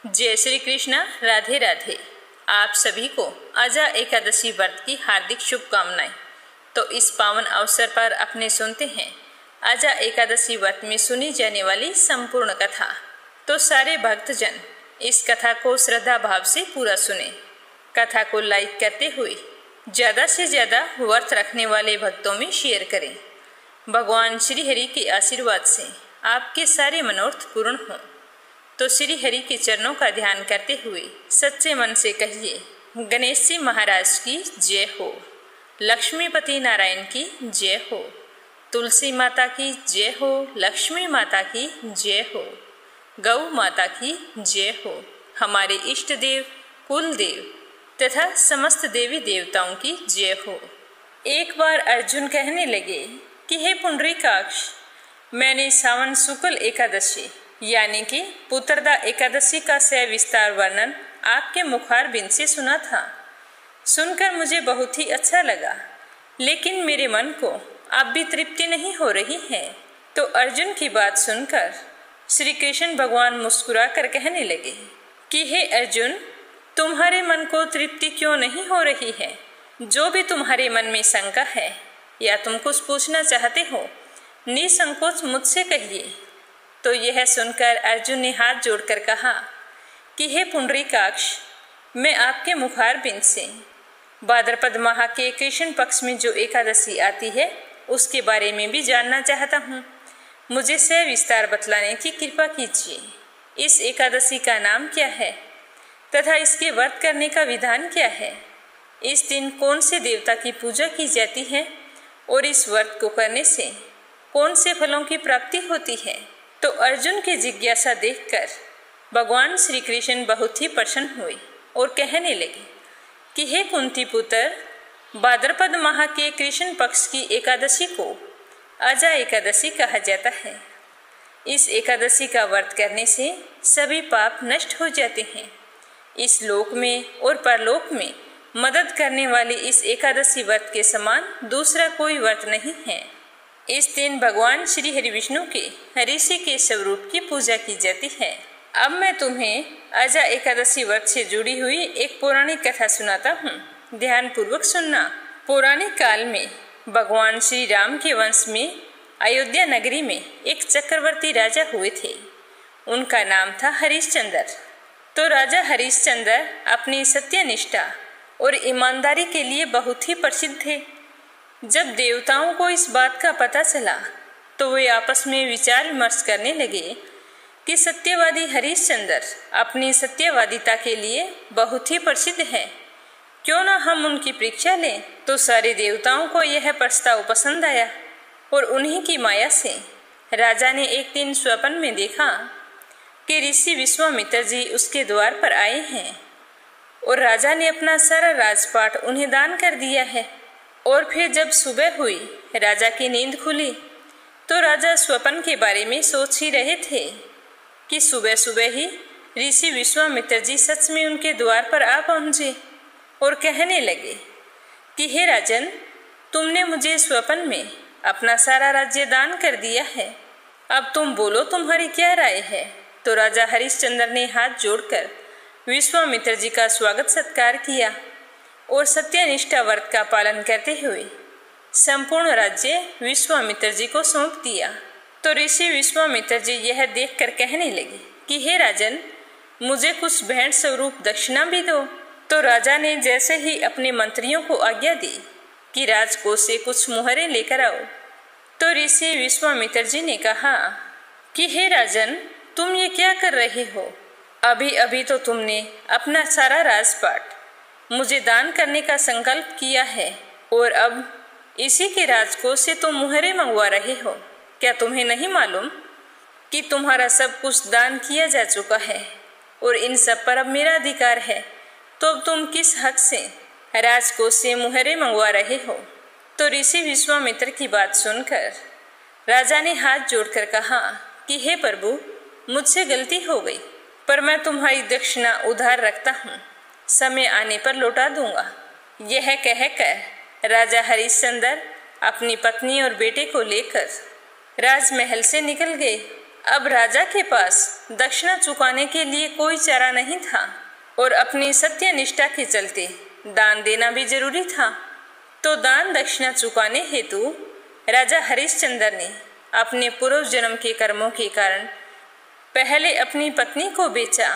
जय श्री कृष्ण। राधे राधे। आप सभी को आजा एकादशी व्रत की हार्दिक शुभकामनाएं। तो इस पावन अवसर पर अपने सुनते हैं आजा एकादशी व्रत में सुनी जाने वाली संपूर्ण कथा। तो सारे भक्तजन इस कथा को श्रद्धा भाव से पूरा सुने। कथा को लाइक करते हुए ज़्यादा से ज़्यादा व्रत रखने वाले भक्तों में शेयर करें। भगवान श्री हरि के आशीर्वाद से आपके सारे मनोरथ पूर्ण हों। तो श्री हरि के चरणों का ध्यान करते हुए सच्चे मन से कहिए, गणेश जी महाराज की जय हो, लक्ष्मीपति नारायण की जय हो, तुलसी माता की जय हो, लक्ष्मी माता की जय हो, गौ माता की जय हो, हमारे इष्ट देव, कुल देव तथा समस्त देवी देवताओं की जय हो। एक बार अर्जुन कहने लगे कि हे पुंडरीकाक्ष, मैंने सावन शुक्ल एकादशी यानी कि पुत्रदा एकादशी का सविस्तार वर्णन आपके मुखारबिंद से सुना था। सुनकर मुझे बहुत ही अच्छा लगा, लेकिन मेरे मन को अब भी तृप्ति नहीं हो रही है। तो अर्जुन की बात सुनकर श्री कृष्ण भगवान मुस्कुराकर कहने लगे कि हे अर्जुन, तुम्हारे मन को तृप्ति क्यों नहीं हो रही है? जो भी तुम्हारे मन में शंका है या तुम कुछ पूछना चाहते हो, निसंकोच मुझसे कहिए। तो यह सुनकर अर्जुन ने हाथ जोड़कर कहा कि हे पुंडरीकाक्ष, मैं आपके मुखारबिंद से भाद्रपद माह के कृष्ण पक्ष में जो एकादशी आती है उसके बारे में भी जानना चाहता हूँ। मुझे सविस्तार बतलाने की कृपा कीजिए। इस एकादशी का नाम क्या है तथा इसके व्रत करने का विधान क्या है? इस दिन कौन से देवता की पूजा की जाती है और इस व्रत को करने से कौन से फलों की प्राप्ति होती है? तो अर्जुन की जिज्ञासा देखकर भगवान श्री कृष्ण बहुत ही प्रसन्न हुए और कहने लगे कि हे कुंती पुत्र, भाद्रपद माह के कृष्ण पक्ष की एकादशी को आजा एकादशी कहा जाता है। इस एकादशी का व्रत करने से सभी पाप नष्ट हो जाते हैं। इस लोक में और परलोक में मदद करने वाली इस एकादशी व्रत के समान दूसरा कोई व्रत नहीं है। इस दिन भगवान श्री हरि विष्णु के ऋषि के स्वरूप की पूजा की जाती है। अब मैं तुम्हें आजा एकादशी व्रत से जुड़ी हुई एक पौराणिक कथा सुनाता हूँ। ध्यान पूर्वक सुनना। पौराणिक काल में भगवान श्री राम के वंश में अयोध्या नगरी में एक चक्रवर्ती राजा हुए थे। उनका नाम था हरिश्चंद्र। तो राजा हरिश्चंद्र अपनी सत्यनिष्ठा और ईमानदारी के लिए बहुत ही प्रसिद्ध थे। जब देवताओं को इस बात का पता चला तो वे आपस में विचार विमर्श करने लगे कि सत्यवादी हरिश्चंद्र अपनी सत्यवादिता के लिए बहुत ही प्रसिद्ध है, क्यों ना हम उनकी परीक्षा लें। तो सारे देवताओं को यह प्रस्ताव पसंद आया और उन्हीं की माया से राजा ने एक दिन स्वप्न में देखा कि ऋषि विश्वामित्र जी उसके द्वार पर आए हैं और राजा ने अपना सारा राजपाट उन्हें दान कर दिया है। और फिर जब सुबह हुई, राजा की नींद खुली तो राजा स्वप्न के बारे में सोच ही रहे थे कि सुबह सुबह ही ऋषि विश्वामित्र जी सच में उनके द्वार पर आ पहुंचे और कहने लगे कि हे राजन, तुमने मुझे स्वप्न में अपना सारा राज्य दान कर दिया है। अब तुम बोलो, तुम्हारी क्या राय है? तो राजा हरिश्चंद्र ने हाथ जोड़कर विश्वामित्र जी का स्वागत सत्कार किया और सत्यनिष्ठा व्रत का पालन करते हुए संपूर्ण राज्य विश्वामित्र जी को सौंप दिया। तो ऋषि विश्वामित्र जी यह देखकर कहने लगे कि हे राजन, मुझे कुछ भेंट स्वरूप दक्षिणा भी दो। तो राजा ने जैसे ही अपने मंत्रियों को आज्ञा दी कि राजकोष से कुछ मुहरें लेकर आओ, तो ऋषि विश्वामित्र जी ने कहा कि हे राजन, तुम ये क्या कर रहे हो? अभी अभी तो तुमने अपना सारा राजपाट मुझे दान करने का संकल्प किया है और अब इसी के राजकोष से तुम मुहरें मंगवा रहे हो। क्या तुम्हें नहीं मालूम कि तुम्हारा सब कुछ दान किया जा चुका है और इन सब पर अब मेरा अधिकार है? तो अब तुम किस हक से राजकोष से मुहरें मंगवा रहे हो? तो ऋषि विश्वामित्र की बात सुनकर राजा ने हाथ जोड़कर कहा कि हे प्रभु, मुझसे गलती हो गई, पर मैं तुम्हारी दक्षिणा उधार रखता हूँ, समय आने पर लौटा दूंगा। यह कहकर राजा हरिश्चंद्र अपनी पत्नी और बेटे को लेकर राजमहल से निकल गए। अब राजा के पास दक्षिणा चुकाने के लिए कोई चारा नहीं था और अपनी सत्य निष्ठा के चलते दान देना भी जरूरी था। तो दान दक्षिणा चुकाने हेतु राजा हरिश्चंद्र ने अपने पूर्व जन्म के कर्मों के कारण पहले अपनी पत्नी को बेचा,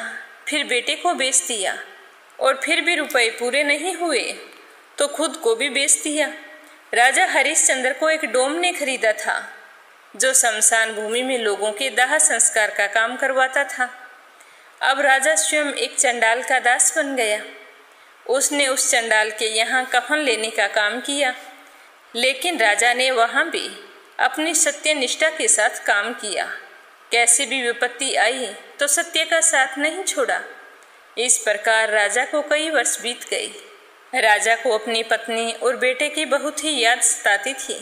फिर बेटे को बेच दिया और फिर भी रुपए पूरे नहीं हुए तो खुद को भी बेच दिया। राजा हरिश्चंद्र को एक डोम ने खरीदा था जो शमशान भूमि में लोगों के दाह संस्कार का काम करवाता था। अब राजा स्वयं एक चंडाल का दास बन गया। उसने उस चंडाल के यहाँ कफन लेने का काम किया, लेकिन राजा ने वहाँ भी अपनी सत्य निष्ठा के साथ काम किया। कैसी भी विपत्ति आई तो सत्य का साथ नहीं छोड़ा। इस प्रकार राजा को कई वर्ष बीत गए। राजा को अपनी पत्नी और बेटे की बहुत ही याद सताती थी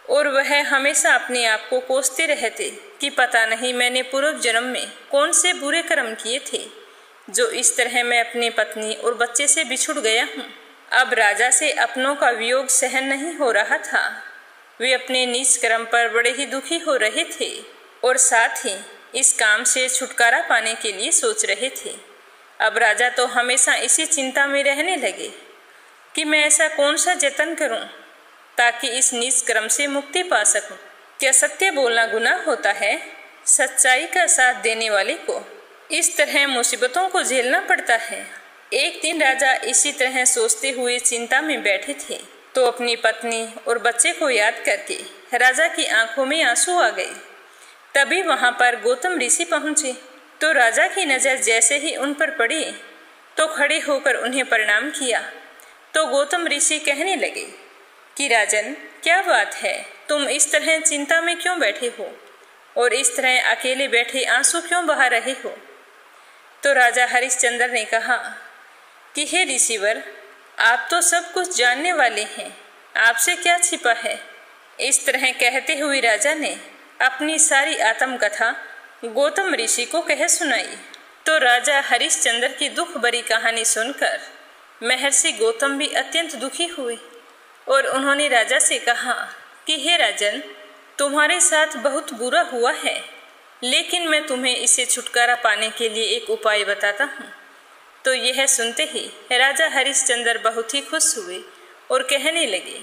और वह हमेशा अपने आप को कोसते रहते कि पता नहीं मैंने पूर्व जन्म में कौन से बुरे कर्म किए थे जो इस तरह मैं अपनी पत्नी और बच्चे से बिछुड़ गया हूँ। अब राजा से अपनों का वियोग सहन नहीं हो रहा था। वे अपने नीच कर्म पर बड़े ही दुखी हो रहे थे और साथ ही इस काम से छुटकारा पाने के लिए सोच रहे थे। अब राजा तो हमेशा इसी चिंता में रहने लगे कि मैं ऐसा कौन सा जतन करूं ताकि इस नीच कर्म से मुक्ति पा सकूं। क्या सत्य बोलना गुनाह होता है? सच्चाई का साथ देने वाले को इस तरह मुसीबतों को झेलना पड़ता है। एक दिन राजा इसी तरह सोचते हुए चिंता में बैठे थे तो अपनी पत्नी और बच्चे को याद करके राजा की आंखों में आंसू आ गए। तभी वहां पर गौतम ऋषि पहुंचे तो राजा की नजर जैसे ही उन पर पड़ी तो खड़े होकर उन्हें प्रणाम किया। तो गौतम ऋषि कहने लगे कि राजन, क्या बात है, तुम इस तरह चिंता में क्यों बैठे हो और इस तरह अकेले बैठे आंसू क्यों बहा रहे हो? तो राजा हरिश्चंद्र ने कहा कि हे ऋषिवर, आप तो सब कुछ जानने वाले हैं, आपसे क्या छिपा है। इस तरह कहते हुए राजा ने अपनी सारी आत्मकथा गौतम ऋषि को कह सुनाई। तो राजा हरिश्चंद्र की दुख भरी कहानी सुनकर महर्षि गौतम भी अत्यंत दुखी हुए और उन्होंने राजा से कहा कि हे राजन, तुम्हारे साथ बहुत बुरा हुआ है, लेकिन मैं तुम्हें इससे छुटकारा पाने के लिए एक उपाय बताता हूँ। तो यह सुनते ही राजा हरिश्चंद्र बहुत ही खुश हुए और कहने लगे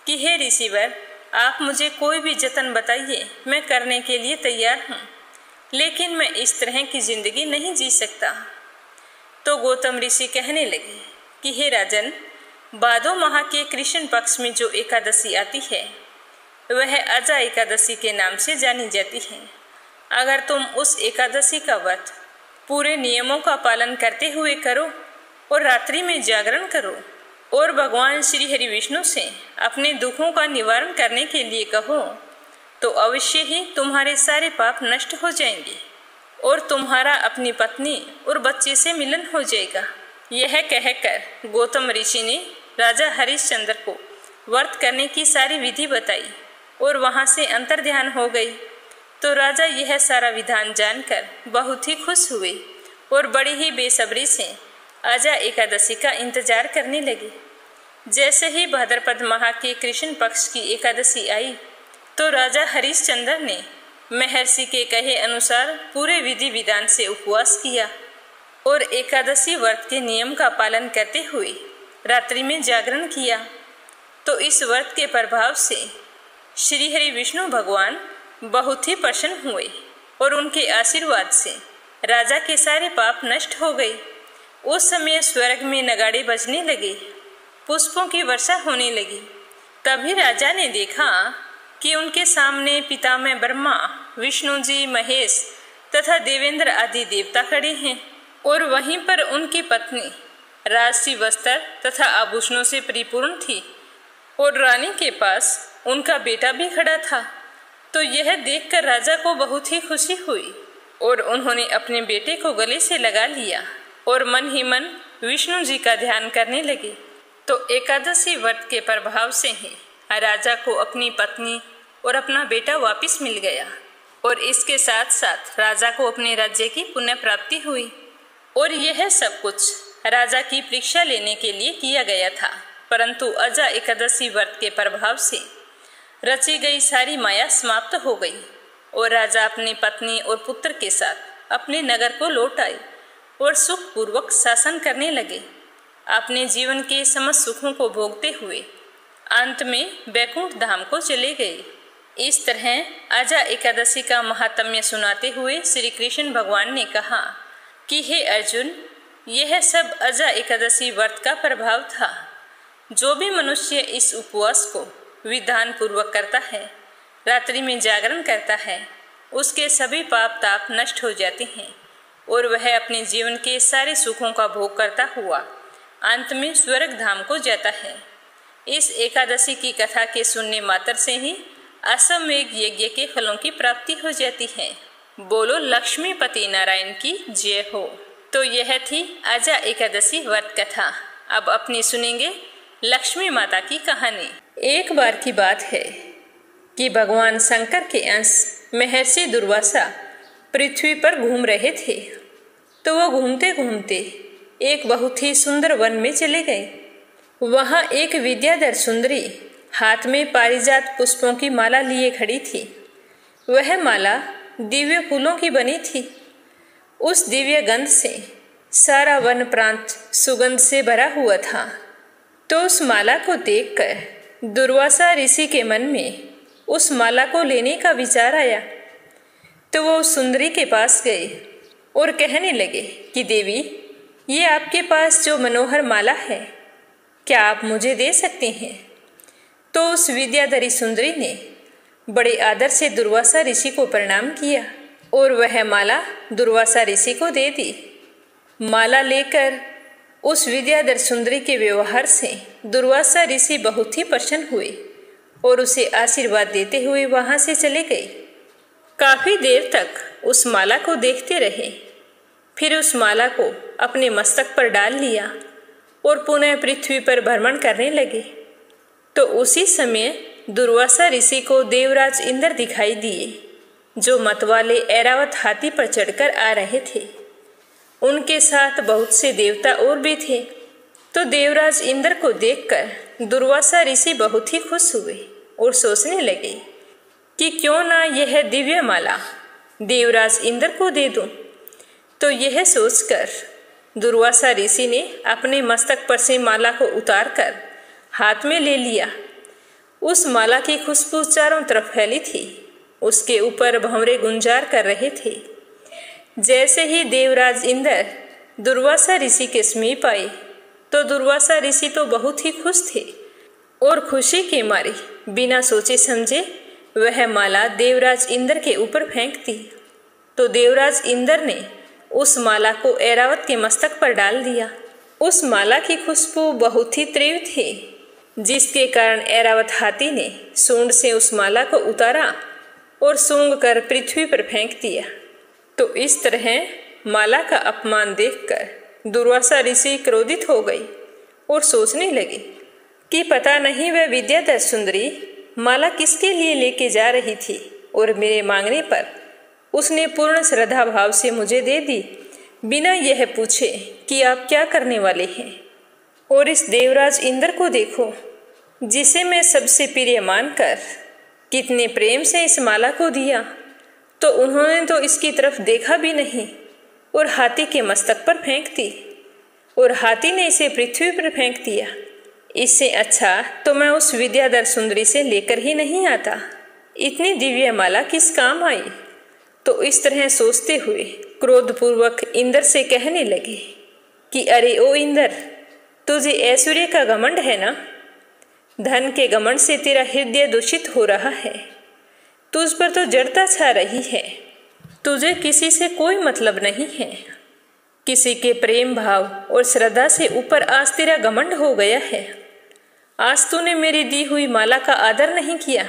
कि हे ऋषिवर, आप मुझे कोई भी जतन बताइए, मैं करने के लिए तैयार हूँ, लेकिन मैं इस तरह की जिंदगी नहीं जी सकता। तो गौतम ऋषि कहने लगे कि हे राजन, भादो माह के कृष्ण पक्ष में जो एकादशी आती है वह अजा एकादशी के नाम से जानी जाती है। अगर तुम उस एकादशी का व्रत पूरे नियमों का पालन करते हुए करो और रात्रि में जागरण करो और भगवान श्री हरि विष्णु से अपने दुखों का निवारण करने के लिए कहो तो अवश्य ही तुम्हारे सारे पाप नष्ट हो जाएंगे और तुम्हारा अपनी पत्नी और बच्चे से मिलन हो जाएगा। यह कहकर गौतम ऋषि ने राजा हरिश्चंद्र को व्रत करने की सारी विधि बताई और वहां से अंतर्ध्यान हो गई। तो राजा यह सारा विधान जानकर बहुत ही खुश हुए और बड़ी ही बेसब्री से अजा एकादशी का इंतजार करने लगे। जैसे ही भाद्रपद माह के कृष्ण पक्ष की एकादशी आई तो राजा हरिश्चंद्र ने महर्षि के कहे अनुसार पूरे विधि विधान से उपवास किया और एकादशी व्रत के नियम का पालन करते हुए रात्रि में जागरण किया। तो इस व्रत के प्रभाव से श्री हरि विष्णु भगवान बहुत ही प्रसन्न हुए और उनके आशीर्वाद से राजा के सारे पाप नष्ट हो गए। उस समय स्वर्ग में नगाड़े बजने लगे, पुष्पों की वर्षा होने लगी। तभी राजा ने देखा कि उनके सामने पितामह ब्रह्मा, विष्णु जी, महेश तथा देवेंद्र आदि देवता खड़े हैं और वहीं पर उनकी पत्नी राजसी वस्त्र तथा आभूषणों से परिपूर्ण थी और रानी के पास उनका बेटा भी खड़ा था। तो यह देखकर राजा को बहुत ही खुशी हुई और उन्होंने अपने बेटे को गले से लगा लिया और मन ही मन विष्णु जी का ध्यान करने लगे। तो एकादशी व्रत के प्रभाव से ही राजा को अपनी पत्नी और अपना बेटा वापस मिल गया और इसके साथ साथ राजा को अपने राज्य की पुण्य प्राप्ति हुई। और यह सब कुछ राजा की परीक्षा लेने के लिए किया गया था, परंतु अजा एकादशी व्रत के प्रभाव से रची गई सारी माया समाप्त हो गई और राजा अपनी पत्नी और पुत्र के साथ अपने नगर को लौट आए और सुखपूर्वक शासन करने लगे। अपने जीवन के समस्त सुखों को भोगते हुए अंत में बैकुंठ धाम को चले गए। इस तरह आजा एकादशी का महात्म्य सुनाते हुए श्री कृष्ण भगवान ने कहा कि हे अर्जुन, यह सब आजा एकादशी व्रत का प्रभाव था। जो भी मनुष्य इस उपवास को विधान पूर्वक करता है, रात्रि में जागरण करता है, उसके सभी पाप ताप नष्ट हो जाते हैं और वह अपने जीवन के सारे सुखों का भोग करता हुआ अंत में स्वर्ग धाम को जाता है। इस एकादशी की कथा के सुनने मात्र से ही अश्वमेध यज्ञ के फलों की प्राप्ति हो जाती है। बोलो लक्ष्मीपति नारायण की जय हो। तो यह थी आजा एकादशी व्रत कथा। अब अपनी सुनेंगे लक्ष्मी माता की कहानी। एक बार की बात है कि भगवान शंकर के अंश महर्षि दुर्वासा पृथ्वी पर घूम रहे थे। तो वह घूमते घूमते एक बहुत ही सुंदर वन में चले गए। वहाँ एक विद्याधर सुंदरी हाथ में पारिजात पुष्पों की माला लिए खड़ी थी। वह माला दिव्य फूलों की बनी थी। उस दिव्य गंध से सारा वन प्रांत सुगंध से भरा हुआ था। तो उस माला को देखकर दुर्वासा ऋषि के मन में उस माला को लेने का विचार आया। तो वो उस सुंदरी के पास गए और कहने लगे कि देवी, ये आपके पास जो मनोहर माला है, क्या आप मुझे दे सकते हैं? तो उस विद्याधरी सुंदरी ने बड़े आदर से दुर्वासा ऋषि को प्रणाम किया और वह माला दुर्वासा ऋषि को दे दी। माला लेकर उस विद्याधर सुंदरी के व्यवहार से दुर्वासा ऋषि बहुत ही प्रसन्न हुए और उसे आशीर्वाद देते हुए वहां से चले गए। काफी देर तक उस माला को देखते रहे। फिर उस माला को अपने मस्तक पर डाल लिया और पुनः पृथ्वी पर भ्रमण करने लगे। तो उसी समय दुर्वासा ऋषि को देवराज इंद्र दिखाई दिए, जो मतवाले ऐरावत हाथी पर चढ़कर आ रहे थे। उनके साथ बहुत से देवता और भी थे। तो देवराज इंद्र को देखकर दुर्वासा ऋषि बहुत ही खुश हुए और सोचने लगे कि क्यों ना यह दिव्य माला देवराज इंद्र को दे दूं। तो यह सोचकर दुर्वासा ऋषि ने अपने मस्तक पर से माला को उतारकर हाथ में ले लिया। उस माला की खुशबू चारों तरफ फैली थी। उसके ऊपर भंवरे गुंजार कर रहे थे। जैसे ही देवराज इंद्र दुर्वासा ऋषि के समीप आए तो दुर्वासा ऋषि तो बहुत ही खुश थे और खुशी के मारे बिना सोचे समझे वह माला देवराज इंद्र के ऊपर फेंक दी। तो देवराज इंद्र ने उस माला को ऐरावत के मस्तक पर डाल दिया। उस माला की खुशबू बहुत ही तीव्र थी, जिसके कारण ऐरावत हाथी ने सूंड से उस माला को उतारा और सूंघ कर पृथ्वी पर फेंक दिया। तो इस तरह माला का अपमान देखकर दुर्वासा ऋषि क्रोधित हो गई और सोचने लगे कि पता नहीं वह विद्याधर सुंदरी माला किसके लिए लेके जा रही थी और मेरे मांगने पर उसने पूर्ण श्रद्धा भाव से मुझे दे दी, बिना यह पूछे कि आप क्या करने वाले हैं। और इस देवराज इंद्र को देखो, जिसे मैं सबसे प्रिय मानकर कितने प्रेम से इस माला को दिया, तो उन्होंने तो इसकी तरफ देखा भी नहीं और हाथी के मस्तक पर फेंक दी और हाथी ने इसे पृथ्वी पर फेंक दिया। इससे अच्छा तो मैं उस विद्याधर सुंदरी से लेकर ही नहीं आता। इतनी दिव्य माला किस काम आई। तो इस तरह सोचते हुए क्रोधपूर्वक इंद्र से कहने लगे कि अरे ओ इंद्र, तुझे ऐश्वर्य का घमंड है ना? धन के घमंड से तेरा हृदय दूषित हो रहा है। तुझ पर तो जड़ता छा रही है। तुझे किसी से कोई मतलब नहीं है। किसी के प्रेम भाव और श्रद्धा से ऊपर आज तेरा घमंड हो गया है। आज तूने मेरी दी हुई माला का आदर नहीं किया।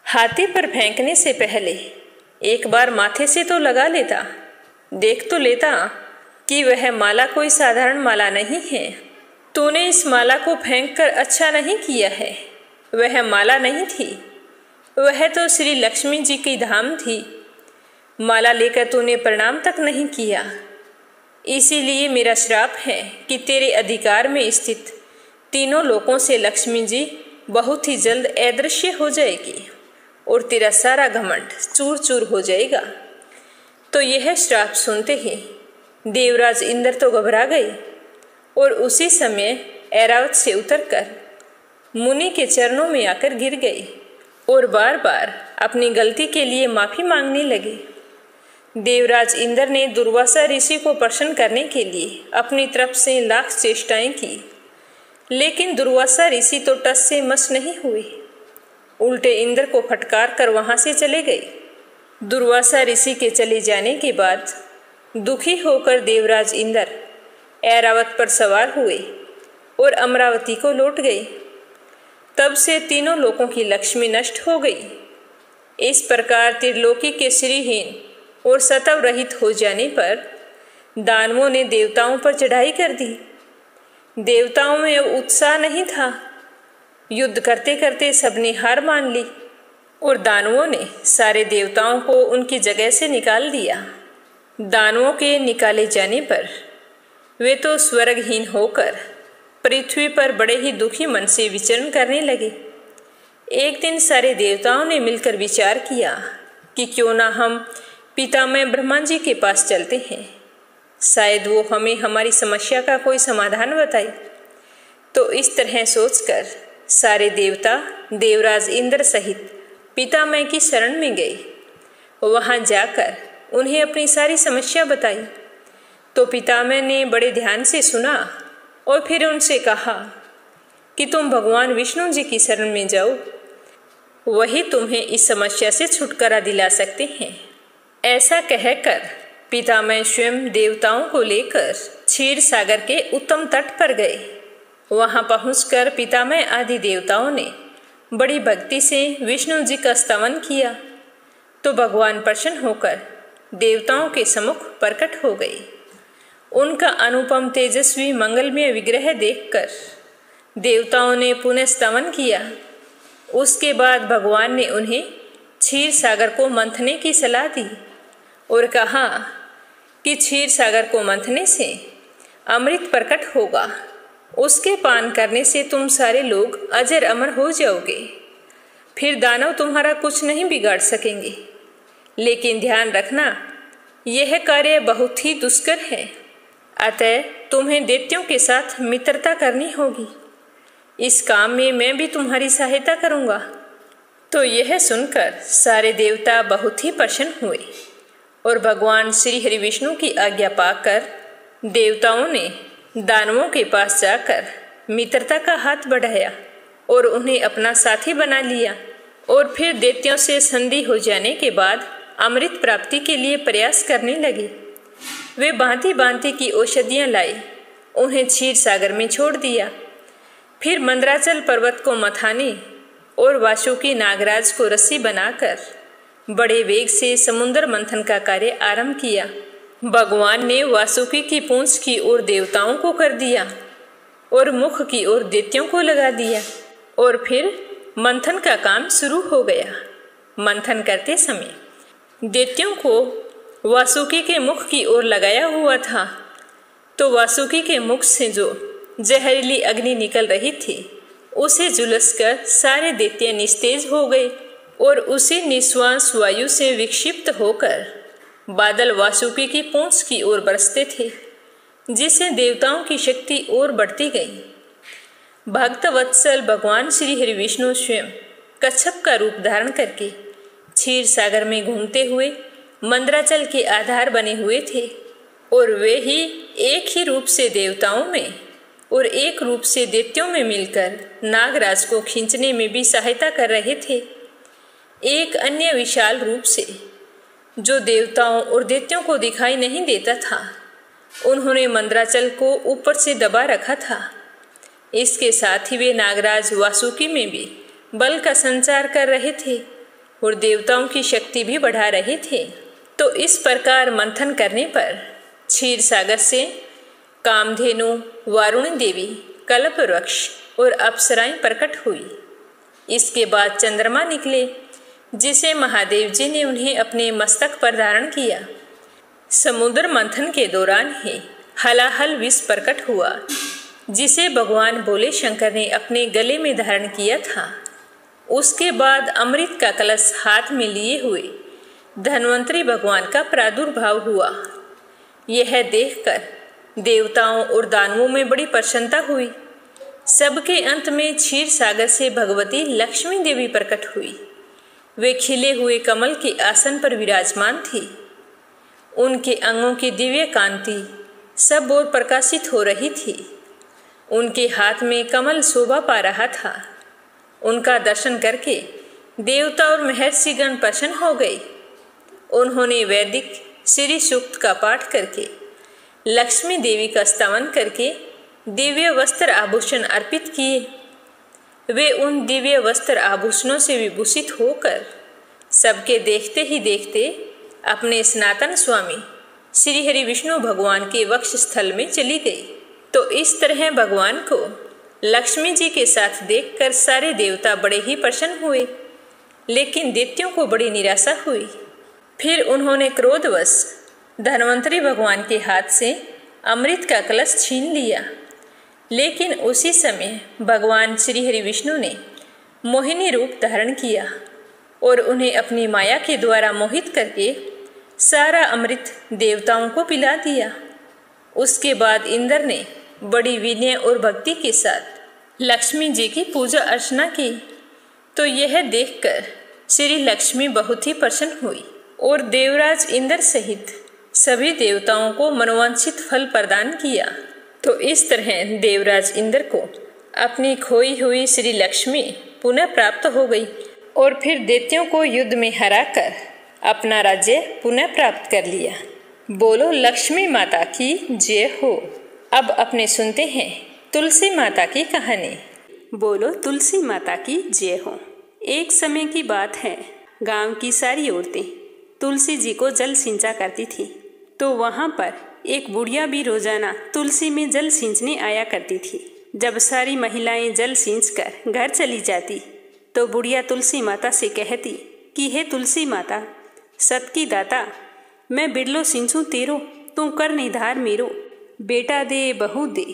हाथी पर फेंकने से पहले एक बार माथे से तो लगा लेता, देख तो लेता कि वह माला कोई साधारण माला नहीं है। तूने इस माला को फेंककर अच्छा नहीं किया है। वह माला नहीं थी, वह तो श्री लक्ष्मी जी की धाम थी। माला लेकर तूने प्रणाम तक नहीं किया। इसीलिए मेरा श्राप है कि तेरे अधिकार में स्थित तीनों लोकों से लक्ष्मी जी बहुत ही जल्द अदृश्य हो जाएगी और तेरा सारा घमंड चूर चूर हो जाएगा। तो यह श्राप सुनते ही देवराज इंद्र तो घबरा गए और उसी समय ऐरावत से उतरकर मुनि के चरणों में आकर गिर गए और बार बार अपनी गलती के लिए माफी मांगने लगे। देवराज इंद्र ने दुर्वासा ऋषि को प्रसन्न करने के लिए अपनी तरफ से लाख चेष्टाएं की, लेकिन दुर्वासा ऋषि तो टस से मस नहीं हुए, उल्टे इंद्र को फटकार कर वहां से चले गए। दुर्वासा ऋषि के चले जाने के बाद दुखी होकर देवराज इंद्र ऐरावत पर सवार हुए और अमरावती को लौट गए। तब से तीनों लोकों की लक्ष्मी नष्ट हो गई। इस प्रकार त्रिलोकी के श्रीहीन और सतव रहित हो जाने पर दानवों ने देवताओं पर चढ़ाई कर दी। देवताओं में उत्साह नहीं था। युद्ध करते करते सबने हार मान ली और दानवों ने सारे देवताओं को उनकी जगह से निकाल दिया। दानवों के निकाले जाने पर वे तो स्वर्गहीन होकर पृथ्वी पर बड़े ही दुखी मन से विचरण करने लगे। एक दिन सारे देवताओं ने मिलकर विचार किया कि क्यों ना हम पितामह ब्रह्मा जी के पास चलते हैं, शायद वो हमें हमारी समस्या का कोई समाधान बताए। तो इस तरह सोचकर सारे देवता देवराज इंद्र सहित पितामह की शरण में गए। वहां जाकर उन्हें अपनी सारी समस्या बताई तो पितामह ने बड़े ध्यान से सुना और फिर उनसे कहा कि तुम भगवान विष्णु जी की शरण में जाओ, वही तुम्हें इस समस्या से छुटकारा दिला सकते हैं। ऐसा कहकर पितामह स्वयं देवताओं को लेकर क्षीर सागर के उत्तम तट पर गए। वहां पहुंचकर पितामह आदि देवताओं ने बड़ी भक्ति से विष्णु जी का स्तवन किया तो भगवान प्रसन्न होकर देवताओं के सम्मुख प्रकट हो गए। उनका अनुपम तेजस्वी मंगलमय विग्रह देखकर देवताओं ने पुनः स्तवन किया। उसके बाद भगवान ने उन्हें क्षीर सागर को मंथने की सलाह दी और कहा कि क्षीर सागर को मंथने से अमृत प्रकट होगा, उसके पान करने से तुम सारे लोग अजर अमर हो जाओगे, फिर दानव तुम्हारा कुछ नहीं बिगाड़ सकेंगे। लेकिन ध्यान रखना, यह कार्य बहुत ही दुष्कर है, अतः तुम्हें दैत्यों के साथ मित्रता करनी होगी। इस काम में मैं भी तुम्हारी सहायता करूंगा। तो यह सुनकर सारे देवता बहुत ही प्रसन्न हुए और भगवान श्री हरि विष्णु की आज्ञा पाकर देवताओं ने दानवों के पास जाकर मित्रता का हाथ बढ़ाया और उन्हें अपना साथी बना लिया और फिर दैत्यों से संधि हो जाने के बाद अमृत प्राप्ति के लिए प्रयास करने लगे। वे भांति भांति की औषधियां लाए, उन्हें क्षीर सागर में छोड़ दिया। फिर मंदराचल पर्वत को मथाने और वासुकी नागराज को रस्सी बनाकर बड़े वेग से समुद्र मंथन का कार्य आरंभ किया। भगवान ने वासुकी की पूंछ की ओर देवताओं को कर दिया और मुख की ओर दैत्यों को लगा दिया और फिर मंथन का काम शुरू हो गया। मंथन करते समय दैत्यों को वासुकी के मुख की ओर लगाया हुआ था, तो वासुकी के मुख से जो जहरीली अग्नि निकल रही थी उसे झुलसकर सारे दैत्य निस्तेज हो गए और उसी निश्वास वायु से विक्षिप्त होकर बादल वासुकी की पूंछ की ओर बरसते थे, जिससे देवताओं की शक्ति और बढ़ती गई। भक्त वत्सल भगवान श्री हरि विष्णु स्वयं कच्छप का रूप धारण करके क्षीर सागर में घूमते हुए मंदराचल के आधार बने हुए थे और वे ही एक ही रूप से देवताओं में और एक रूप से दैत्यों में मिलकर नागराज को खींचने में भी सहायता कर रहे थे। एक अन्य विशाल रूप से जो देवताओं और दैत्यों को दिखाई नहीं देता था, उन्होंने मंदराचल को ऊपर से दबा रखा था। इसके साथ ही वे नागराज वासुकी में भी बल का संचार कर रहे थे और देवताओं की शक्ति भी बढ़ा रहे थे। तो इस प्रकार मंथन करने पर क्षीर सागर से कामधेनु, वारुणी देवी, कल्प वृक्ष और अप्सराएं प्रकट हुई। इसके बाद चंद्रमा निकले, जिसे महादेव जी ने उन्हें अपने मस्तक पर धारण किया। समुद्र मंथन के दौरान ही हलाहल विष प्रकट हुआ, जिसे भगवान भोले शंकर ने अपने गले में धारण किया था। उसके बाद अमृत का कलश हाथ में लिए हुए धन्वंतरी भगवान का प्रादुर्भाव हुआ। यह देखकर देवताओं और दानवों में बड़ी प्रसन्नता हुई। सबके अंत में क्षीर सागर से भगवती लक्ष्मी देवी प्रकट हुई। वे खिले हुए कमल के आसन पर विराजमान थी। उनके अंगों की दिव्य कांति सब ओर प्रकाशित हो रही थी। उनके हाथ में कमल शोभा पा रहा था। उनका दर्शन करके देवता और महर्षिगण प्रसन्न हो गए। उन्होंने वैदिक श्री सूक्त का पाठ करके लक्ष्मी देवी का स्तवन करके दिव्य वस्त्र आभूषण अर्पित किए। वे उन दिव्य वस्त्र आभूषणों से विभूषित होकर सबके देखते ही देखते अपने सनातन स्वामी श्री हरि विष्णु भगवान के वक्ष स्थल में चली गई। तो इस तरह भगवान को लक्ष्मी जी के साथ देखकर सारे देवता बड़े ही प्रसन्न हुए, लेकिन दैत्यों को बड़ी निराशा हुई। फिर उन्होंने क्रोधवश धन्वंतरी भगवान के हाथ से अमृत का कलश छीन लिया। लेकिन उसी समय भगवान श्री हरि विष्णु ने मोहिनी रूप धारण किया और उन्हें अपनी माया के द्वारा मोहित करके सारा अमृत देवताओं को पिला दिया। उसके बाद इंद्र ने बड़ी विनय और भक्ति के साथ लक्ष्मी जी की पूजा अर्चना की। तो यह देखकर श्री लक्ष्मी बहुत ही प्रसन्न हुई और देवराज इंद्र सहित सभी देवताओं को मनोवांछित फल प्रदान किया। तो इस तरह देवराज इंद्र को अपनी खोई हुई श्री लक्ष्मी पुनः प्राप्त हो गई और फिर दैत्यों को युद्ध में हराकर अपना राज्य पुनः प्राप्त कर लिया। बोलो लक्ष्मी माता की जय हो। अब अपने सुनते हैं तुलसी माता की कहानी। बोलो तुलसी माता की जय हो। एक समय की बात है, गांव की सारी औरतें तुलसी जी को जल सिंचा करती थी। तो वहां पर एक बुढ़िया भी रोजाना तुलसी में जल सींचने आया करती थी। जब सारी महिलाएं जल सींचकर घर चली जाती तो बुढ़िया तुलसी माता से कहती कि हे तुलसी माता, सत की दाता, मैं बिरलो सिंचूं तेरो, तू कर निधार मेरो। बेटा दे बहू दे,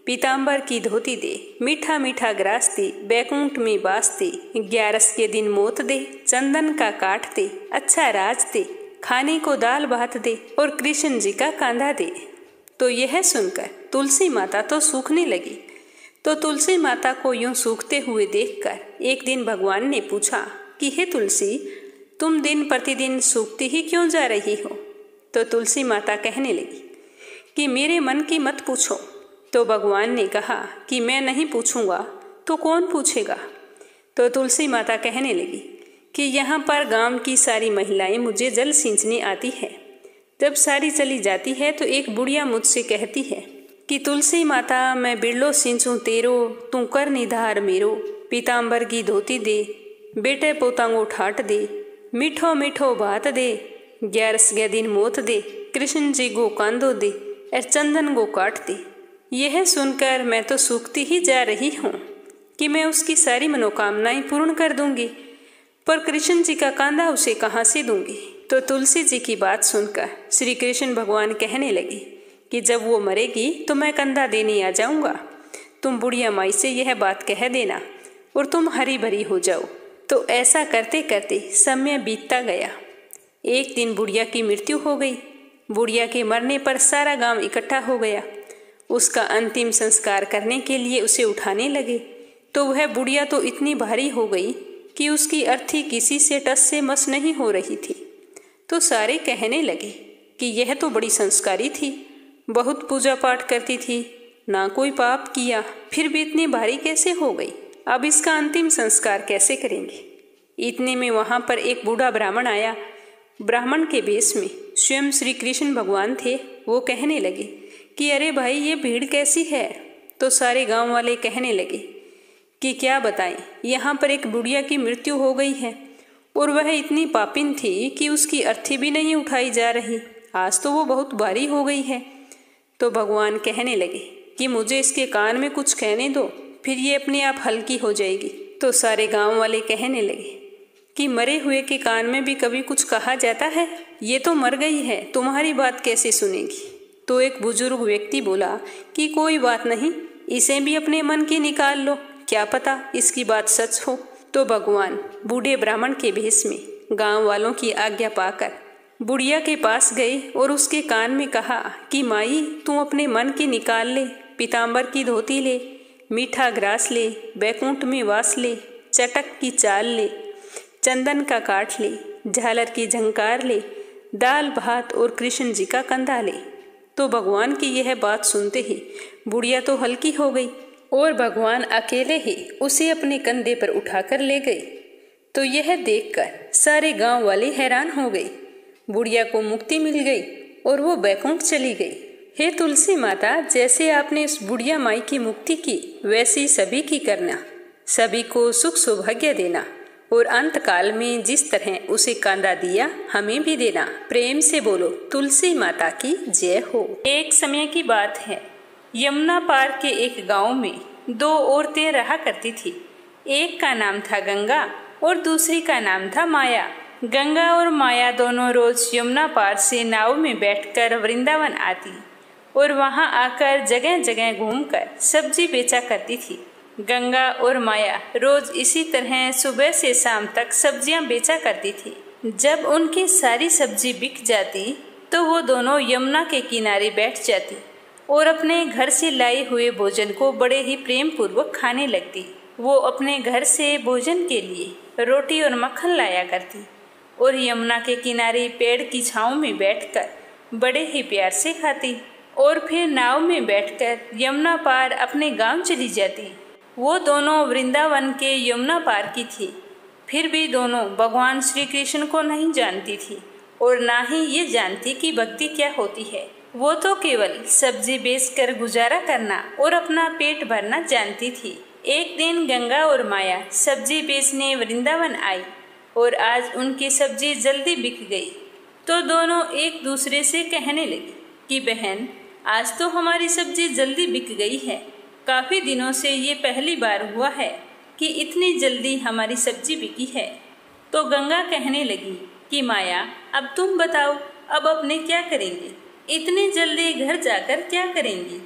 पीताम्बर की धोती दे, मीठा मीठा ग्रास दे, बैकुंठ में बास दे, 11 के दिन मोत दे, चंदन का काट दे, अच्छा राज दे, खाने को दाल भात दे और कृष्ण जी का कांधा दे। तो यह सुनकर तुलसी माता तो सूखने लगी। तो तुलसी माता को यूं सूखते हुए देखकर एक दिन भगवान ने पूछा कि हे तुलसी, तुम दिन प्रतिदिन सूखती ही क्यों जा रही हो? तो तुलसी माता कहने लगी कि मेरे मन की मत पूछो। तो भगवान ने कहा कि मैं नहीं पूछूंगा तो कौन पूछेगा? तो तुलसी माता कहने लगी कि यहाँ पर गांव की सारी महिलाएं मुझे जल सींचने आती है। जब सारी चली जाती है तो एक बुढ़िया मुझसे कहती है कि तुलसी माता, मैं बिरलो सिंचूं तेरो, तू कर निधार मेरो। पीताम्बर की धोती दे, बेटे पोतांगो ठाट दे, मीठो मीठो भात दे, 11 दिन मोत दे, कृष्ण जी गो कांदो दे और चंदन गो काट दे। यह सुनकर मैं तो सूखती ही जा रही हूँ कि मैं उसकी सारी मनोकामनाएं पूर्ण कर दूंगी, पर कृष्ण जी का कांधा उसे कहाँ से दूंगी? तो तुलसी जी की बात सुनकर श्री कृष्ण भगवान कहने लगे कि जब वो मरेगी तो मैं कंधा देने आ जाऊंगा। तुम बुढ़िया माई से यह बात कह देना और तुम हरी भरी हो जाओ। तो ऐसा करते करते समय बीतता गया। एक दिन बुढ़िया की मृत्यु हो गई। बुढ़िया के मरने पर सारा गांव इकट्ठा हो गया। उसका अंतिम संस्कार करने के लिए उसे उठाने लगे। तो वह बुढ़िया तो इतनी भारी हो गई कि उसकी अर्थी किसी से टस से मस नहीं हो रही थी। तो सारे कहने लगे कि यह तो बड़ी संस्कारी थी, बहुत पूजा पाठ करती थी, ना कोई पाप किया, फिर भी इतनी भारी कैसे हो गई? अब इसका अंतिम संस्कार कैसे करेंगे? इतने में वहां पर एक बूढ़ा ब्राह्मण आया। ब्राह्मण के वेश में स्वयं श्री कृष्ण भगवान थे। वो कहने लगे कि अरे भाई, ये भीड़ कैसी है? तो सारे गांव वाले कहने लगे कि क्या बताएं, यहाँ पर एक बुढ़िया की मृत्यु हो गई है और वह इतनी पापिन थी कि उसकी अर्थी भी नहीं उठाई जा रही। आज तो वो बहुत भारी हो गई है। तो भगवान कहने लगे कि मुझे इसके कान में कुछ कहने दो, फिर ये अपने आप हल्की हो जाएगी। तो सारे गांव वाले कहने लगे कि मरे हुए के कान में भी कभी कुछ कहा जाता है? ये तो मर गई है, तुम्हारी बात कैसे सुनेगी? तो एक बुजुर्ग व्यक्ति बोला कि कोई बात नहीं, इसे भी अपने मन की निकाल लो, क्या पता इसकी बात सच हो। तो भगवान बूढ़े ब्राह्मण के भेष में गांव वालों की आज्ञा पाकर बुढ़िया के पास गए और उसके कान में कहा कि माई, तू अपने मन की निकाल ले, पीताम्बर की धोती ले, मीठा ग्रास ले, बैकुंठ में वास ले, चटक की चाल ले, चंदन का काठ ले, झालर की झंकार ले, दाल भात और कृष्ण जी का कंधा ले। तो भगवान की यह बात सुनते ही बुढ़िया तो हल्की हो गई और भगवान अकेले ही उसे अपने कंधे पर उठाकर ले गए। तो यह देखकर सारे गांव वाले हैरान हो गए। बुढ़िया को मुक्ति मिल गई और वो बैकुंठ चली गई। हे तुलसी माता, जैसे आपने उस बुढ़िया माई की मुक्ति की, वैसी सभी की करना, सभी को सुख सौभाग्य देना और अंत काल में जिस तरह उसे कांधा दिया, हमें भी देना। प्रेम से बोलो तुलसी माता की जय हो। एक समय की बात है, यमुना पार के एक गांव में दो औरतें रहा करती थी। एक का नाम था गंगा और दूसरी का नाम था माया। गंगा और माया दोनों रोज यमुना पार से नाव में बैठकर वृंदावन आती और वहां आकर जगह जगह घूमकर सब्जी बेचा करती थी। गंगा और माया रोज इसी तरह सुबह से शाम तक सब्जियां बेचा करती थी। जब उनकी सारी सब्जी बिक जाती तो वो दोनों यमुना के किनारे बैठ जाती और अपने घर से लाए हुए भोजन को बड़े ही प्रेम पूर्वक खाने लगती। वो अपने घर से भोजन के लिए रोटी और मक्खन लाया करती और यमुना के किनारे पेड़ की छांव में बैठकर बड़े ही प्यार से खाती और फिर नाव में बैठकर यमुना पार अपने गांव चली जाती। वो दोनों वृंदावन के यमुना पार की थी, फिर भी दोनों भगवान श्री कृष्ण को नहीं जानती थी और ना ही ये जानती कि भक्ति क्या होती है। वो तो केवल सब्जी बेचकर गुजारा करना और अपना पेट भरना जानती थी। एक दिन गंगा और माया सब्जी बेचने वृंदावन आई और आज उनकी सब्जी जल्दी बिक गई। तो दोनों एक दूसरे से कहने लगी कि बहन, आज तो हमारी सब्जी जल्दी बिक गई है। काफी दिनों से ये पहली बार हुआ है कि इतनी जल्दी हमारी सब्जी बिकी है। तो गंगा कहने लगी कि माया, अब तुम बताओ, अब अपने क्या करेंगे? इतनी जल्दी घर जाकर क्या करेंगी?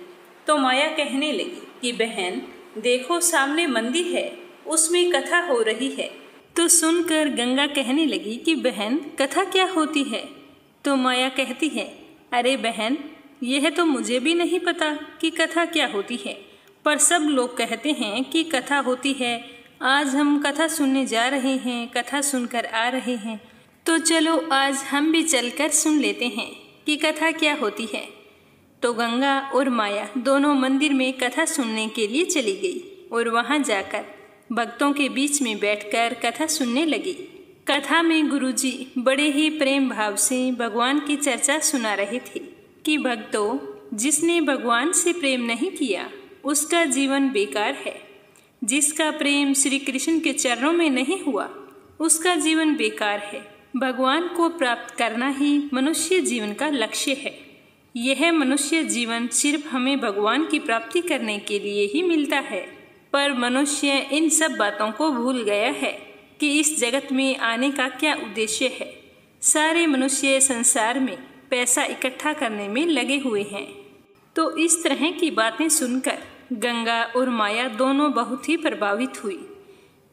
तो माया कहने लगी कि बहन देखो, सामने मंदिर है, उसमें कथा हो रही है। तो सुनकर गंगा कहने लगी कि बहन, कथा क्या होती है? तो माया कहती है, अरे बहन, यह तो मुझे भी नहीं पता कि कथा क्या होती है, पर सब लोग कहते हैं कि कथा होती है। आज हम कथा सुनने जा रहे हैं, कथा सुनकर आ रहे हैं, तो चलो आज हम भी चलकर सुन लेते हैं कि कथा क्या होती है। तो गंगा और माया दोनों मंदिर में कथा सुनने के लिए चली गई और वहां जाकर भक्तों के बीच में बैठकर कथा सुनने लगी। कथा में गुरुजी बड़े ही प्रेम भाव से भगवान की चर्चा सुना रहे थे कि भक्तों, जिसने भगवान से प्रेम नहीं किया उसका जीवन बेकार है। जिसका प्रेम श्री कृष्ण के चरणों में नहीं हुआ उसका जीवन बेकार है। भगवान को प्राप्त करना ही मनुष्य जीवन का लक्ष्य है। यह मनुष्य जीवन सिर्फ हमें भगवान की प्राप्ति करने के लिए ही मिलता है। पर मनुष्य इन सब बातों को भूल गया है कि इस जगत में आने का क्या उद्देश्य है। सारे मनुष्य संसार में पैसा इकट्ठा करने में लगे हुए हैं। तो इस तरह की बातें सुनकर गंगा और माया दोनों बहुत ही प्रभावित हुई।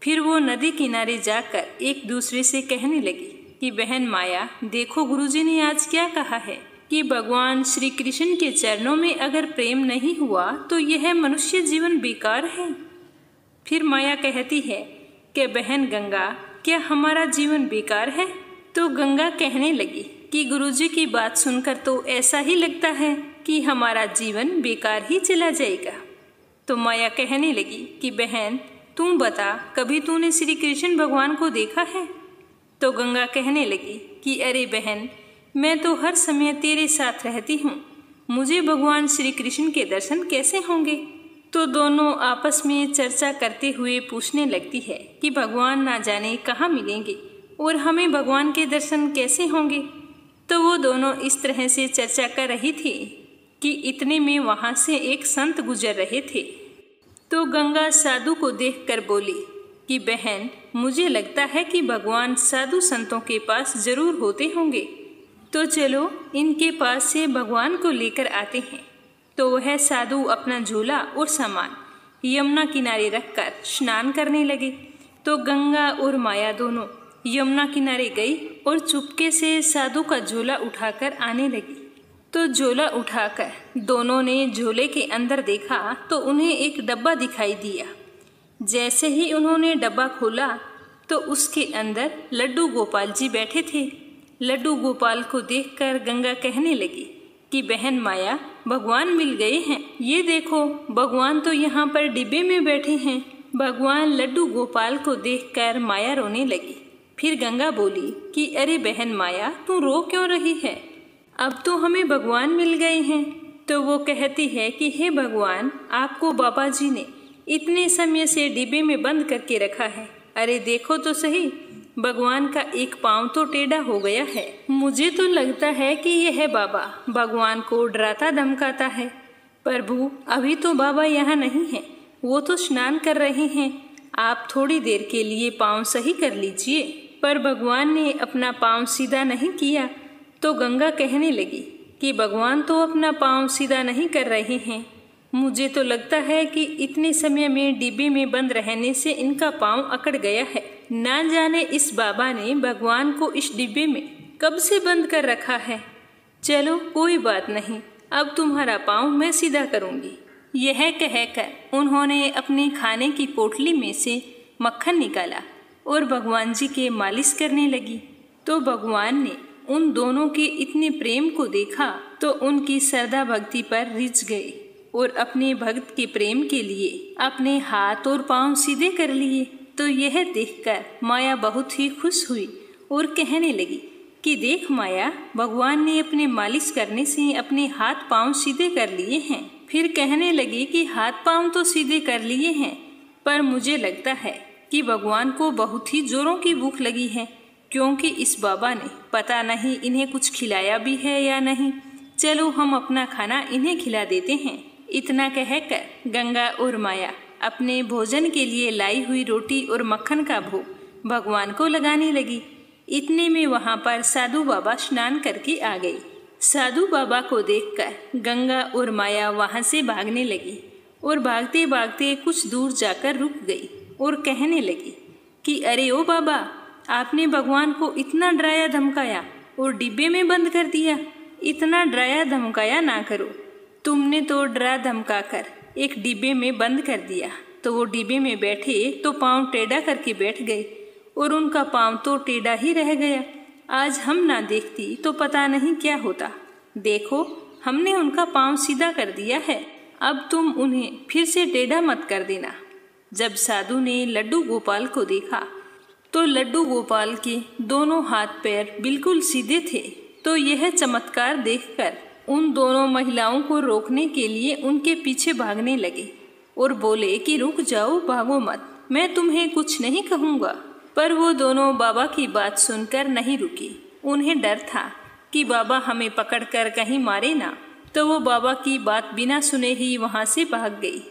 फिर वो नदी किनारे जाकर एक दूसरे से कहने लगी कि बहन माया, देखो गुरुजी ने आज क्या कहा है कि भगवान श्री कृष्ण के चरणों में अगर प्रेम नहीं हुआ तो यह मनुष्य जीवन बेकार है। फिर माया कहती है कि बहन गंगा, क्या हमारा जीवन बेकार है? तो गंगा कहने लगी कि गुरुजी की बात सुनकर तो ऐसा ही लगता है कि हमारा जीवन बेकार ही चला जाएगा। तो माया कहने लगी कि बहन तुम बता, कभी तूने श्री कृष्ण भगवान को देखा है? तो गंगा कहने लगी कि अरे बहन, मैं तो हर समय तेरे साथ रहती हूँ, मुझे भगवान श्री कृष्ण के दर्शन कैसे होंगे? तो दोनों आपस में चर्चा करते हुए पूछने लगती है कि भगवान ना जाने कहाँ मिलेंगे और हमें भगवान के दर्शन कैसे होंगे। तो वो दोनों इस तरह से चर्चा कर रही थी कि इतने में वहाँ से एक संत गुजर रहे थे। तो गंगा साधु को देखकर बोली कि बहन, मुझे लगता है कि भगवान साधु संतों के पास जरूर होते होंगे, तो चलो इनके पास से भगवान को लेकर आते हैं। तो वह साधु अपना झूला और सामान यमुना किनारे रखकर स्नान करने लगे। तो गंगा और माया दोनों यमुना किनारे गई और चुपके से साधु का झोला उठाकर आने लगी। तो झोला उठाकर दोनों ने झोले के अंदर देखा तो उन्हें एक डब्बा दिखाई दिया। जैसे ही उन्होंने डब्बा खोला तो उसके अंदर लड्डू गोपाल जी बैठे थे। लड्डू गोपाल को देखकर गंगा कहने लगी कि बहन माया, भगवान मिल गए हैं। ये देखो, भगवान तो यहाँ पर डिब्बे में बैठे हैं। भगवान लड्डू गोपाल को देखकर माया रोने लगी। फिर गंगा बोली कि अरे बहन माया, तू रो क्यों रही है? अब तो हमें भगवान मिल गए हैं। तो वो कहती है कि हे भगवान, आपको बाबा जी ने इतने समय से डिब्बे में बंद करके रखा है। अरे देखो तो सही, भगवान का एक पाँव तो टेढ़ा हो गया है। मुझे तो लगता है कि यह बाबा भगवान को डराता धमकाता है। प्रभु, अभी तो बाबा यहाँ नहीं है, वो तो स्नान कर रहे हैं। आप थोड़ी देर के लिए पाँव सही कर लीजिए। पर भगवान ने अपना पाँव सीधा नहीं किया। तो गंगा कहने लगी कि भगवान तो अपना पाँव सीधा नहीं कर रहे हैं। मुझे तो लगता है कि इतने समय में डिब्बे में बंद रहने से इनका पाँव अकड़ गया है। ना जाने इस बाबा ने भगवान को इस डिब्बे में कब से बंद कर रखा है। चलो कोई बात नहीं, अब तुम्हारा पाँव मैं सीधा करूँगी। यह कहकर उन्होंने अपने खाने की पोटली में से मक्खन निकाला और भगवान जी के मालिश करने लगी। तो भगवान ने उन दोनों के इतने प्रेम को देखा तो उनकी श्रद्धा भक्ति पर रिझ गए और अपने भक्त के प्रेम के लिए अपने हाथ और पांव सीधे कर लिए। तो यह देखकर माया बहुत ही खुश हुई और कहने लगी कि देख माया, भगवान ने अपने मालिश करने से अपने हाथ पांव सीधे कर लिए हैं। फिर कहने लगी कि हाथ पांव तो सीधे कर लिए हैं, पर मुझे लगता है कि भगवान को बहुत ही जोरों की भूख लगी है, क्योंकि इस बाबा ने पता नहीं इन्हें कुछ खिलाया भी है या नहीं। चलो हम अपना खाना इन्हें खिला देते हैं। इतना कहकर गंगा और माया अपने भोजन के लिए लाई हुई रोटी और मक्खन का भोग भगवान को लगाने लगी। इतने में वहाँ पर साधु बाबा स्नान करके आ गई। साधु बाबा को देखकर गंगा और माया वहाँ से भागने लगी और भागते भागते कुछ दूर जाकर रुक गई और कहने लगी कि अरे ओ बाबा, आपने भगवान को इतना डराया धमकाया और डिब्बे में बंद कर दिया। इतना डराया धमकाया ना करो। तुमने तो डरा धमका कर एक डिब्बे में बंद कर दिया, तो वो डिब्बे में बैठे तो पाँव टेढ़ा करके बैठ गए और उनका पाँव तो टेढ़ा ही रह गया। आज हम ना देखती तो पता नहीं क्या होता। देखो, हमने उनका पाँव सीधा कर दिया है, अब तुम उन्हें फिर से टेढ़ा मत कर देना। जब साधु ने लड्डू गोपाल को देखा तो लड्डू गोपाल के दोनों हाथ पैर बिल्कुल सीधे थे। तो यह चमत्कार देखकर उन दोनों महिलाओं को रोकने के लिए उनके पीछे भागने लगे और बोले कि रुक जाओ, भागो मत, मैं तुम्हें कुछ नहीं कहूँगा। पर वो दोनों बाबा की बात सुनकर नहीं रुकी। उन्हें डर था कि बाबा हमें पकड़कर कहीं मारे ना। तो वो बाबा की बात बिना सुने ही वहाँ से भाग गई।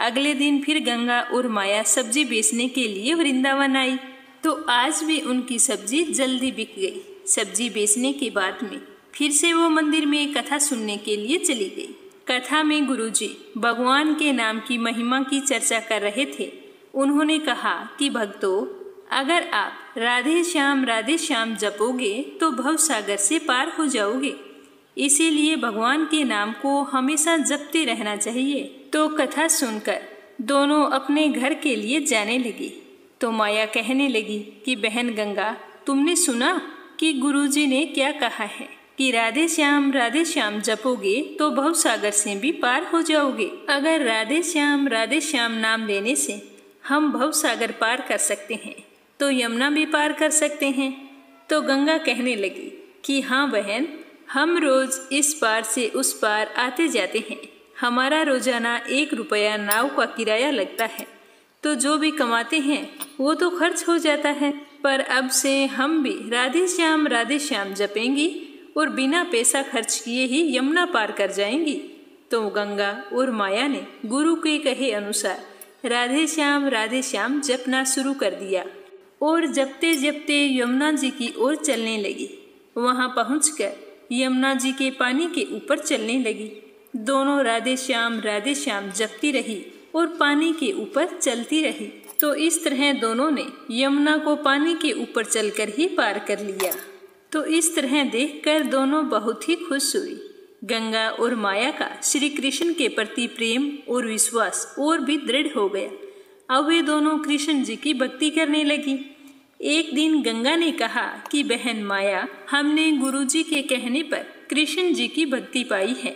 अगले दिन फिर गंगा और माया सब्जी बेचने के लिए वृंदावन आई। तो आज भी उनकी सब्जी जल्दी बिक गई। सब्जी बेचने के बाद में फिर से वो मंदिर में कथा सुनने के लिए चली गई। कथा में गुरुजी भगवान के नाम की महिमा की चर्चा कर रहे थे। उन्होंने कहा कि भक्तों, अगर आप राधे श्याम जपोगे तो भव सागर से पार हो जाओगे। इसीलिए भगवान के नाम को हमेशा जपते रहना चाहिए। तो कथा सुनकर दोनों अपने घर के लिए जाने लगी। तो माया कहने लगी कि बहन गंगा, तुमने सुना कि गुरुजी ने क्या कहा है कि राधे श्याम जपोगे तो भव सागर से भी पार हो जाओगे। अगर राधे श्याम नाम लेने से हम भव सागर पार कर सकते हैं तो यमुना भी पार कर सकते हैं। तो गंगा कहने लगी कि हाँ बहन, हम रोज इस पार से उस पार आते जाते हैं। हमारा रोजाना 1 रुपया नाव का किराया लगता है, तो जो भी कमाते हैं वो तो खर्च हो जाता है। पर अब से हम भी राधे श्याम जपेंगी और बिना पैसा खर्च किए ही यमुना पार कर जाएंगी। तो गंगा और माया ने गुरु के कहे अनुसार राधे श्याम जपना शुरू कर दिया और जपते जपते यमुना जी की ओर चलने लगी। वहां पहुंचकर यमुना जी के पानी के ऊपर चलने लगी। दोनों राधे श्याम जपती रही और पानी के ऊपर चलती रही। तो इस तरह दोनों ने यमुना को पानी के ऊपर चलकर ही पार कर लिया। तो इस तरह देखकर दोनों बहुत ही खुश हुई। गंगा और माया का श्री कृष्ण के प्रति प्रेम और विश्वास और भी दृढ़ हो गया। अब वे दोनों कृष्ण जी की भक्ति करने लगी। एक दिन गंगा ने कहा कि बहन माया, हमने गुरुजी के कहने पर कृष्ण जी की भक्ति पाई है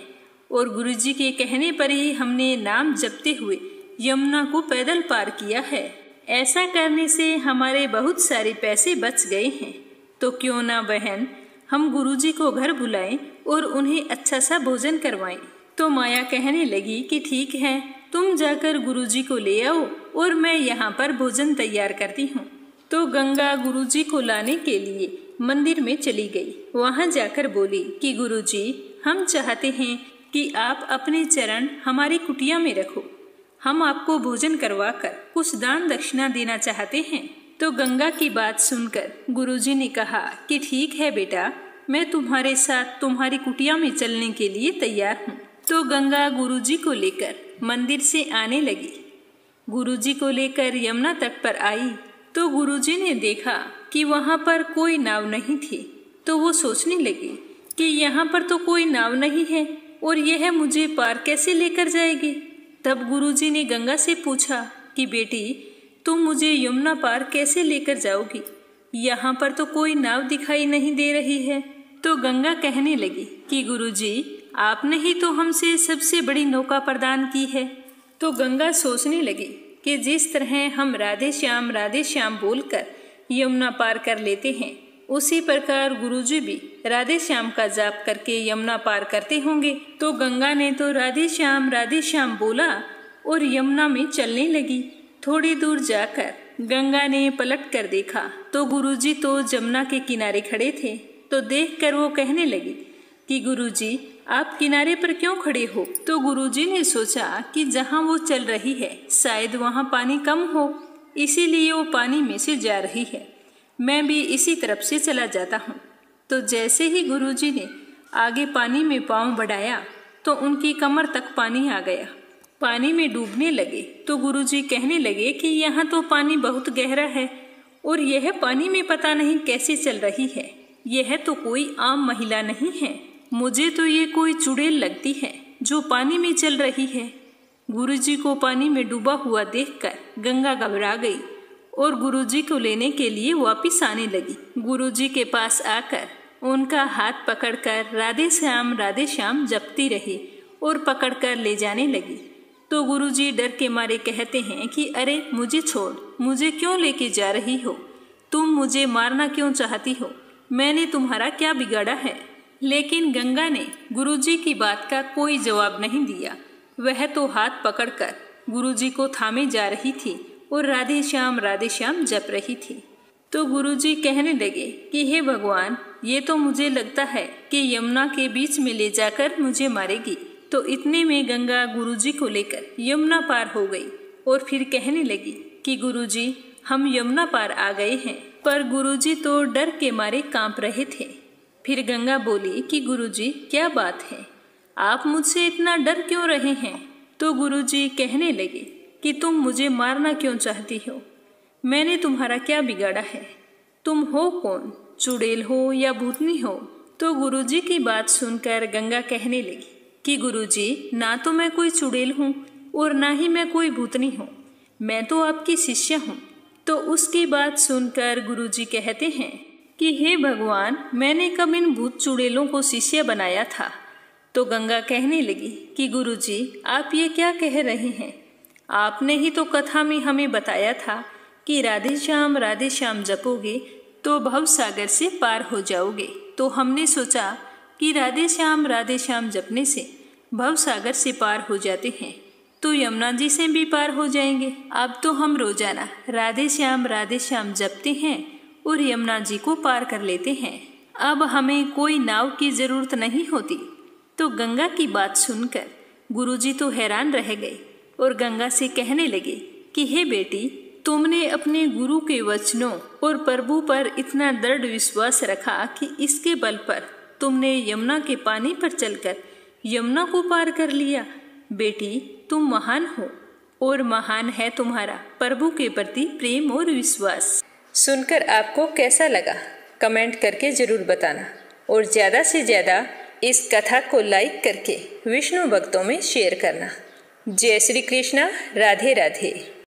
और गुरुजी के कहने पर ही हमने नाम जपते हुए यमुना को पैदल पार किया है। ऐसा करने से हमारे बहुत सारे पैसे बच गए हैं। तो क्यों ना बहन हम गुरुजी को घर बुलाएं और उन्हें अच्छा सा भोजन करवाएं। तो माया कहने लगी कि ठीक है, तुम जाकर गुरुजी को ले आओ और मैं यहाँ पर भोजन तैयार करती हूँ। तो गंगा गुरुजी को लाने के लिए मंदिर में चली गई। वहाँ जाकर बोली कि गुरुजी, हम चाहते हैं कि आप अपने चरण हमारी कुटिया में रखो। हम आपको भोजन करवाकर कुछ दान दक्षिणा देना चाहते हैं। तो गंगा की बात सुनकर गुरुजी ने कहा कि ठीक है बेटा, मैं तुम्हारे साथ तुम्हारी कुटिया में चलने के लिए तैयार हूँ। तो गंगा गुरुजी को लेकर मंदिर से आने लगी। गुरुजी को लेकर यमुना तट पर आई तो गुरुजी ने देखा कि वहाँ पर कोई नाव नहीं थी। तो वो सोचने लगी कि यहाँ पर तो कोई नाव नहीं है और यह मुझे पार कैसे लेकर जाएगी। तब गुरुजी ने गंगा से पूछा कि बेटी, तुम मुझे यमुना पार कैसे लेकर जाओगी? यहाँ पर तो कोई नाव दिखाई नहीं दे रही है। तो गंगा कहने लगी कि गुरुजी, आपने ही तो हमसे सबसे बड़ी नौका प्रदान की है। तो गंगा सोचने लगी कि जिस तरह हम राधे श्याम बोलकर यमुना पार कर लेते हैं, उसी प्रकार गुरुजी भी राधे श्याम का जाप करके यमुना पार करते होंगे। तो गंगा ने तो राधे श्याम बोला और यमुना में चलने लगी। थोड़ी दूर जाकर गंगा ने पलट कर देखा तो गुरुजी तो जमुना के किनारे खड़े थे। तो देखकर वो कहने लगी कि गुरुजी, आप किनारे पर क्यों खड़े हो? तो गुरुजी ने सोचा कि जहाँ वो चल रही है शायद वहाँ पानी कम हो, इसीलिए वो पानी में से जा रही है। मैं भी इसी तरफ से चला जाता हूँ। तो जैसे ही गुरुजी ने आगे पानी में पांव बढ़ाया तो उनकी कमर तक पानी आ गया। पानी में डूबने लगे। तो गुरुजी कहने लगे कि यहाँ तो पानी बहुत गहरा है और यह पानी में पता नहीं कैसे चल रही है। यह तो कोई आम महिला नहीं है, मुझे तो ये कोई चुड़ैल लगती है जो पानी में चल रही है। गुरुजी को पानी में डूबा हुआ देखकर गंगा घबरा गई और गुरुजी को लेने के लिए वापस आने लगी। गुरुजी के पास आकर उनका हाथ पकड़कर राधे श्याम जपती रही और पकड़कर ले जाने लगी। तो गुरुजी डर के मारे कहते हैं कि अरे मुझे छोड़, मुझे क्यों लेके जा रही हो? तुम मुझे मारना क्यों चाहती हो? मैंने तुम्हारा क्या बिगाड़ा है? लेकिन गंगा ने गुरुजी की बात का कोई जवाब नहीं दिया। वह तो हाथ पकड़कर गुरुजी को थामे जा रही थी और राधे श्याम जप रही थी। तो गुरुजी कहने लगे कि हे भगवान, ये तो मुझे लगता है कि यमुना के बीच में ले जाकर मुझे मारेगी। तो इतने में गंगा गुरुजी को लेकर यमुना पार हो गई और फिर कहने लगी कि गुरुजी, हम यमुना पार आ गए हैं। पर गुरुजी तो डर के मारे कांप रहे थे। फिर गंगा बोली कि गुरुजी, क्या बात है, आप मुझसे इतना डर क्यों रहे हैं? तो गुरुजी कहने लगे कि तुम मुझे मारना क्यों चाहती हो? मैंने तुम्हारा क्या बिगाड़ा है? तुम हो कौन, चुड़ैल हो या भूतनी हो? तो गुरुजी की बात सुनकर गंगा कहने लगी कि गुरुजी, ना तो मैं कोई चुड़ैल हूँ और ना ही मैं कोई भूतनी हूँ, मैं तो आपकी शिष्य हूँ। तो उसकी बात सुनकर गुरुजी कहते हैं कि हे भगवान, मैंने कब इन भूत चुड़ैलों को शिष्य बनाया था? तो गंगा कहने लगी कि गुरुजी, आप ये क्या कह रहे हैं? आपने ही तो कथा में हमें बताया था कि राधे श्याम जपोगे तो भव सागर से पार हो जाओगे। तो हमने सोचा कि राधे श्याम जपने से भव सागर से पार हो जाते हैं तो यमुना जी से भी पार हो जाएंगे। अब तो हम रोजाना राधे श्याम जपते हैं और यमुना जी को पार कर लेते हैं। अब हमें कोई नाव की जरूरत नहीं होती। तो गंगा की बात सुनकर गुरुजी तो हैरान रह गए और गंगा से कहने लगे कि हे बेटी, तुमने अपने गुरु के वचनों और प्रभु पर इतना दृढ़ विश्वास रखा कि इसके बल पर तुमने यमुना के पानी पर चलकर यमुना को पार कर लिया। बेटी, तुम महान हो। और महान है तुम्हारा प्रभु के प्रति प्रेम और विश्वास। सुनकर आपको कैसा लगा कमेंट करके जरूर बताना और ज़्यादा से ज़्यादा इस कथा को लाइक करके विष्णु भक्तों में शेयर करना। जय श्री कृष्णा। राधे राधे।